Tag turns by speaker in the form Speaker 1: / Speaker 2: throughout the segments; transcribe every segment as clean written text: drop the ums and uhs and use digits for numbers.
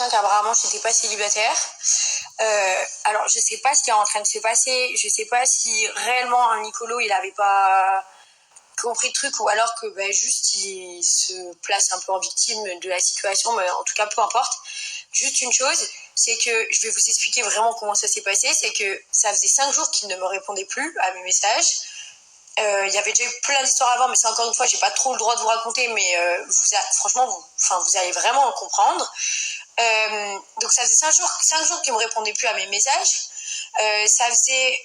Speaker 1: matin qu'apparemment je n'étais pas célibataire. Alors je sais pas ce qui est en train de se passer, je sais pas si réellement Nicolo il avait pas compris le truc ou alors que juste il se place un peu en victime de la situation, mais en tout cas peu importe. Juste une chose, c'est que je vais vous expliquer vraiment comment ça s'est passé, c'est que ça faisait 5 jours qu'il ne me répondait plus à mes messages. Il y avait déjà eu plein d'histoires avant, mais c'est encore une fois, j'ai pas trop le droit de vous raconter, mais franchement, vous allez vraiment en comprendre. Donc ça faisait 5 jours qu'il me répondait plus à mes messages. Ça faisait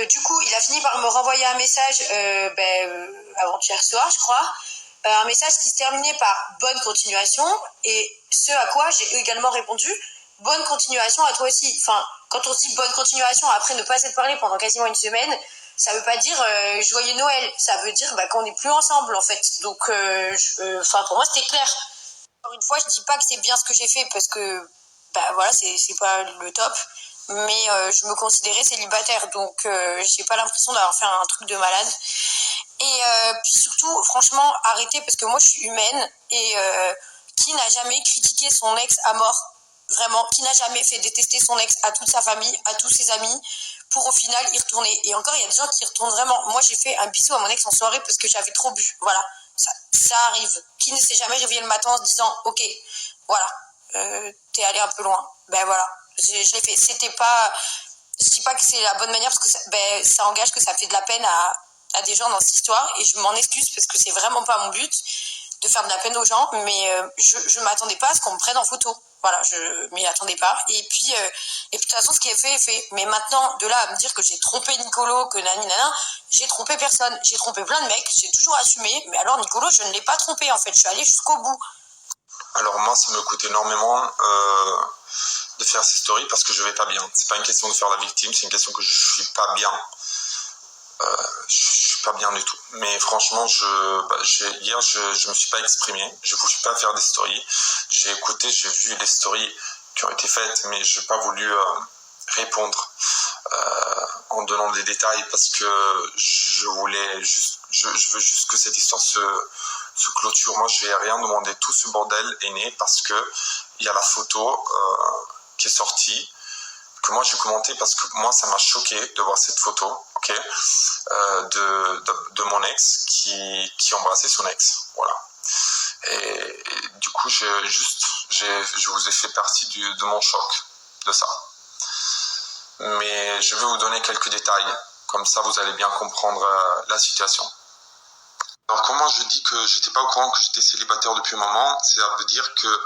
Speaker 1: du coup, il a fini par me renvoyer un message avant-hier soir, je crois. Un message qui se terminait par bonne continuation, et ce à quoi j'ai également répondu bonne continuation à toi aussi. Enfin, quand on se dit bonne continuation après ne pas s'être parlé pendant quasiment une semaine, ça veut pas dire joyeux Noël, ça veut dire qu'on n'est plus ensemble en fait. Donc pour moi c'était clair. Encore une fois, je dis pas que c'est bien ce que j'ai fait parce que voilà, c'est pas le top, mais je me considérais célibataire, donc j'ai pas l'impression d'avoir fait un truc de malade. Et puis surtout, franchement, arrêtez, parce que moi je suis humaine, et qui n'a jamais critiqué son ex à mort, vraiment, qui n'a jamais fait détester son ex à toute sa famille, à tous ses amis, pour au final y retourner. Et encore, il y a des gens qui y retournent vraiment. Moi j'ai fait un bisou à mon ex en soirée parce que j'avais trop bu, voilà, ça arrive. Qui ne s'est jamais réveillé le matin en se disant ok, voilà, t'es allé un peu loin, voilà, je l'ai fait. C'était pas, je dis pas que c'est la bonne manière parce que ça engage, que ça fait de la peine à des gens dans cette histoire, et je m'en excuse parce que c'est vraiment pas mon but de faire de la peine aux gens, mais je m'attendais pas à ce qu'on me prenne en photo. Voilà, je m'y attendais pas. Et puis de toute façon, ce qui est fait est fait. Mais maintenant, de là à me dire que j'ai trompé Nicolo, que nani nana, j'ai trompé personne. J'ai trompé plein de mecs, j'ai toujours assumé. Mais alors Nicolo, je ne l'ai pas trompé en fait. Je suis allée jusqu'au bout.
Speaker 2: Alors moi, ça me coûte énormément de faire ces stories parce que je vais pas bien. C'est pas une question de faire la victime, c'est une question que je suis pas bien. Je suis pas bien du tout. Mais franchement, hier, je me suis pas exprimé. Je voulais pas faire des stories. J'ai écouté, j'ai vu les stories qui ont été faites, mais je n'ai pas voulu répondre en donnant des détails parce que je veux juste que cette histoire se clôture. Moi, je vais rien demander. Tout ce bordel est né parce que il y a la photo qui est sortie, que moi j'ai commenté parce que moi ça m'a choqué de voir cette photo, ok, de mon ex qui embrassait son ex, voilà. Et du coup je vous ai fait partie de mon choc de ça. Mais je vais vous donner quelques détails, comme ça vous allez bien comprendre la situation. Alors comment je dis que j'étais pas au courant que j'étais célibataire depuis un moment, ça veut dire que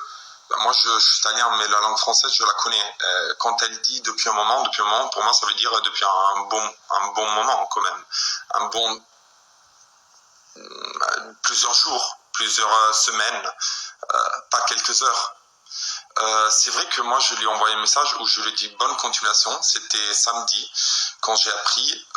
Speaker 2: moi je suis italien, mais la langue française je la connais. Quand elle dit depuis un moment, pour moi ça veut dire depuis un bon moment quand même, plusieurs jours, plusieurs semaines, pas quelques heures. C'est vrai que moi je lui ai envoyé un message où je lui ai dit bonne continuation. C'était samedi quand j'ai appris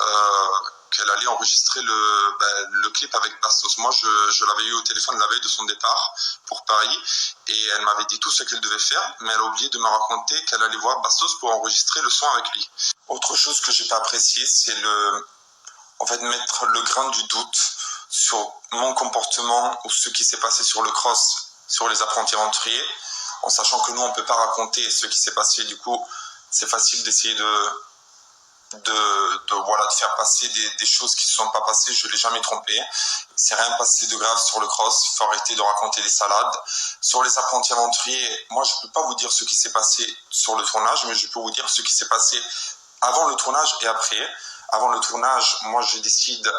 Speaker 2: qu'elle allait enregistrer le clip avec Bastos. Moi je l'avais eu au téléphone la veille de son départ pour Paris, et elle m'avait dit tout ce qu'elle devait faire, mais elle a oublié de me raconter qu'elle allait voir Bastos pour enregistrer le son avec lui. Autre chose que j'ai pas apprécié, c'est mettre le grain du doute sur mon comportement ou ce qui s'est passé sur le cross, sur les apprentis aventuriers, en sachant que nous on peut pas raconter ce qui s'est passé. Du coup c'est facile d'essayer de faire passer des choses qui se sont pas passées. Je l'ai jamais trompé, c'est rien passé de grave sur le cross. Faut arrêter de raconter des salades. Sur les apprentis aventuriers, moi je peux pas vous dire ce qui s'est passé sur le tournage, mais je peux vous dire ce qui s'est passé avant le tournage et après. Avant le tournage, moi je décide,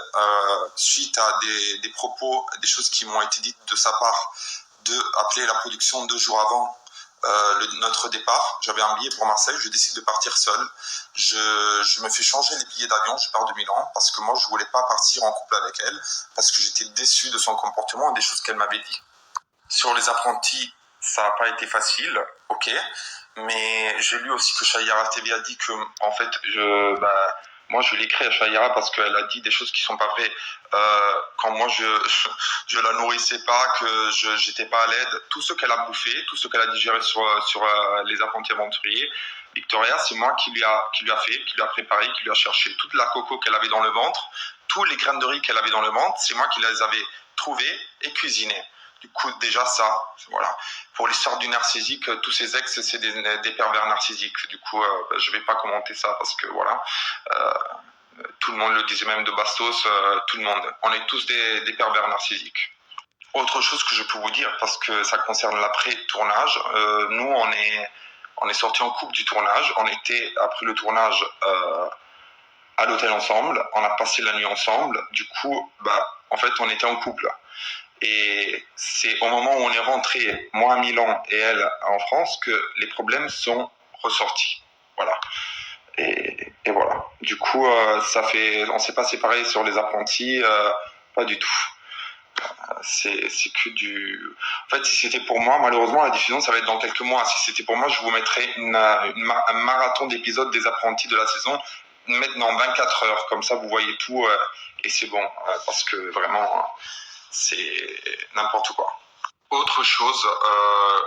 Speaker 2: suite à des propos, des choses qui m'ont été dites de sa part, d'appeler la production 2 jours avant notre départ. J'avais un billet pour Marseille, je décide de partir seul. Je me fais changer les billets d'avion, je pars de Milan, parce que moi je voulais pas partir en couple avec elle, parce que j'étais déçu de son comportement et des choses qu'elle m'avait dit. Sur les apprentis, ça n'a pas été facile, ok, mais j'ai lu aussi que Shahira TV a dit que, en fait, moi je l'ai écrit à Shahira parce qu'elle a dit des choses qui sont pas vraies. Quand moi je la nourrissais pas, que j'étais pas à l'aide, tout ce qu'elle a bouffé, tout ce qu'elle a digéré sur les apprentis aventuriers, Victoria, c'est moi qui lui a fait, qui lui a préparé, qui lui a cherché toute la coco qu'elle avait dans le ventre, tous les graines de riz qu'elle avait dans le ventre, c'est moi qui les avais trouvées et cuisinées. Du coup, déjà ça, voilà. Pour l'histoire du narcissique, tous ces ex, c'est des pervers narcissiques. Du coup, je vais pas commenter ça parce que voilà, tout le monde le disait, même de Bastos, tout le monde. On est tous des pervers narcissiques. Autre chose que je peux vous dire, parce que ça concerne l'après-tournage, nous, on est sortis en couple du tournage. On était, après le tournage, à l'hôtel ensemble. On a passé la nuit ensemble. Du coup, en fait, on était en couple. Et c'est au moment où on est rentré, moi à Milan et elle en France, que les problèmes sont ressortis. Voilà. Et voilà. Du coup, on s'est pas séparés sur les apprentis, pas du tout. C'est que du. En fait, si c'était pour moi, malheureusement, la diffusion, ça va être dans quelques mois. Si c'était pour moi, je vous mettrais un marathon d'épisodes des apprentis de la saison, maintenant 24 heures. Comme ça, vous voyez tout et c'est bon. Parce que vraiment, c'est n'importe quoi. Autre chose,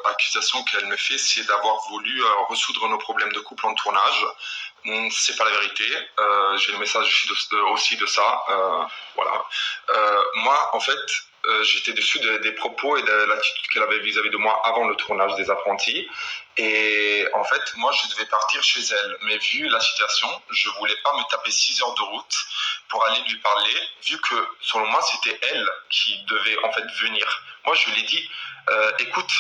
Speaker 2: accusation qu'elle me fait, c'est d'avoir voulu ressoudre nos problèmes de couple en tournage. C'est pas la vérité. J'ai le message aussi de ça. Voilà. Moi, en fait, j'étais déçu des propos et de l'attitude qu'elle avait vis-à-vis de moi avant le tournage des apprentis. Et en fait, moi, je devais partir chez elle. Mais vu la situation, je voulais pas me taper 6 heures de route pour aller lui parler, vu que, selon moi, c'était elle qui devait en fait venir. Moi, je lui ai dit, écoute,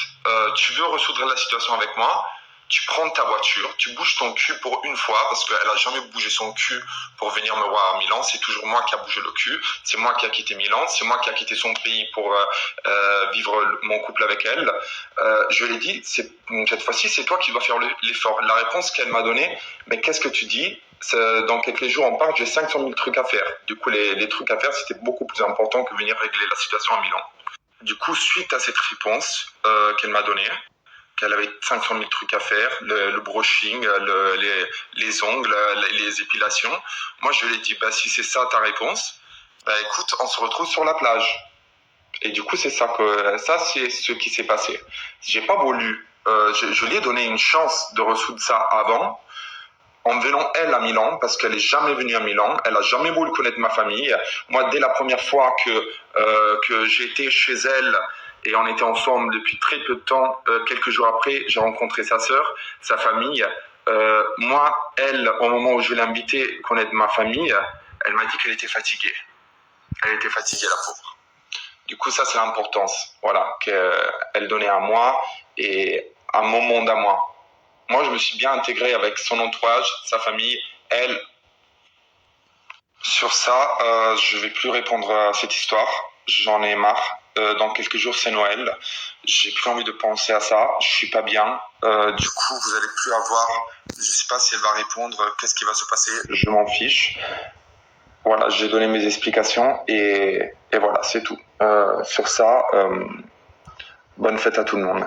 Speaker 2: tu veux résoudre la situation avec moi, tu prends ta voiture, tu bouges ton cul pour une fois, parce qu'elle a jamais bougé son cul pour venir me voir à Milan, c'est toujours moi qui a bougé le cul, c'est moi qui a quitté Milan, c'est moi qui a quitté son pays pour vivre mon couple avec elle. Je lui ai dit, cette fois-ci, c'est toi qui dois faire l'effort. La réponse qu'elle m'a donnée, mais qu'est-ce que tu dis? Dans quelques jours, on part, j'ai 500 000 trucs à faire. Du coup, les trucs à faire, c'était beaucoup plus important que venir régler la situation à Milan. Du coup, suite à cette réponse qu'elle m'a donnée, qu'elle avait 500 000 trucs à faire, le brushing, les ongles, les épilations, moi je lui ai dit, si c'est ça ta réponse, écoute, on se retrouve sur la plage. Et du coup, c'est c'est ce qui s'est passé. J'ai pas voulu, je lui ai donné une chance de résoudre ça avant, en venant elle à Milan, parce qu'elle n'est jamais venue à Milan, elle n'a jamais voulu connaître ma famille. Moi, dès la première fois que j'étais chez elle, et on était ensemble depuis très peu de temps, quelques jours après, j'ai rencontré sa sœur, sa famille. Moi, elle, au moment où je l'ai invitée à connaître ma famille, elle m'a dit qu'elle était fatiguée. Elle était fatiguée, la pauvre. Du coup, ça, c'est l'importance, voilà, qu'elle donnait à moi et à mon monde à moi. Moi, je me suis bien intégré avec son entourage, sa famille, elle. Sur ça, je vais plus répondre à cette histoire. J'en ai marre. Dans quelques jours, c'est Noël. J'ai plus envie de penser à ça. Je suis pas bien. Du coup, vous allez plus avoir. Je sais pas si elle va répondre. Qu'est-ce qui va se passer? Je m'en fiche. Voilà, j'ai donné mes explications et voilà, c'est tout. Sur ça, bonne fête à tout le monde.